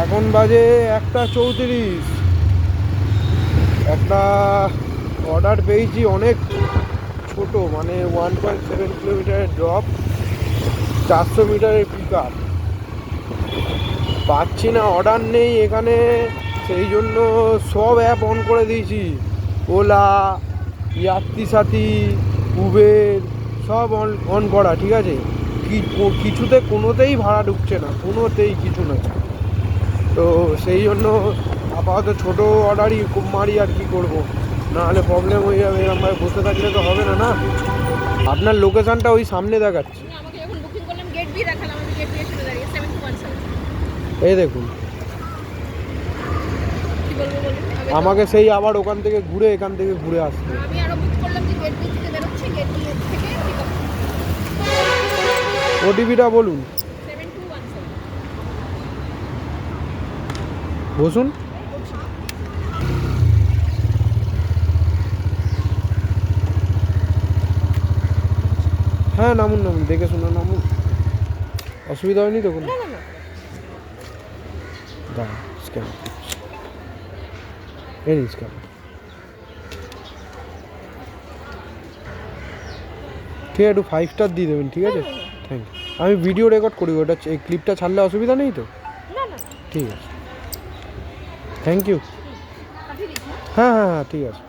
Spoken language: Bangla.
এখন বাজে 1:34। একটা অর্ডার পেয়েছি অনেক ছোট, মানে 1.7 কিলোমিটারের ড্রপ, 400 মিটারের পিক আপ। পাচ্ছি না, অর্ডার নেই এখানে, সেই জন্য সব অ্যাপ অন করে দিয়েছি। ওলা, ইয়াত্রী সাথী, উবের সব অন করা, ঠিক আছে। কিছুতে কোনোতেই ভাড়া ঢুকছে না, কোনোতেই কিছু না। তো সেই জন্য আপাতত ছোটো অর্ডারই মারি, আর কি করব, নাহলে প্রবলেম হয়ে যাবে। এরকমভাবে বসে থাকলে তো হবে না। না, আপনার লোকেশানটা ওই সামনে দেখাচ্ছে। এই দেখুন, আমাকে সেই আবার ওখান থেকে ঘুরে এখান থেকে ঘুরে আসতে। ওটিপিটা বলুন। বসুন। হ্যাঁ, নামুন নামুন, দেখে শুনে নামুন, অসুবিধা হয়নি তো কোনো? দাঁড়া, স্ক্যান এই স্ক্যান। ঠিক আছে, একটু 5 স্টার দিয়ে দেবেন, ঠিক আছে? Thank you. আমি ভিডিও রেকর্ড করি, ওটা এই ক্লিপটা ছাড়লে অসুবিধা নেই তো? ঠিক আছে, থ্যাংক ইউ। হ্যাঁ হ্যাঁ হ্যাঁ, ঠিক আছে।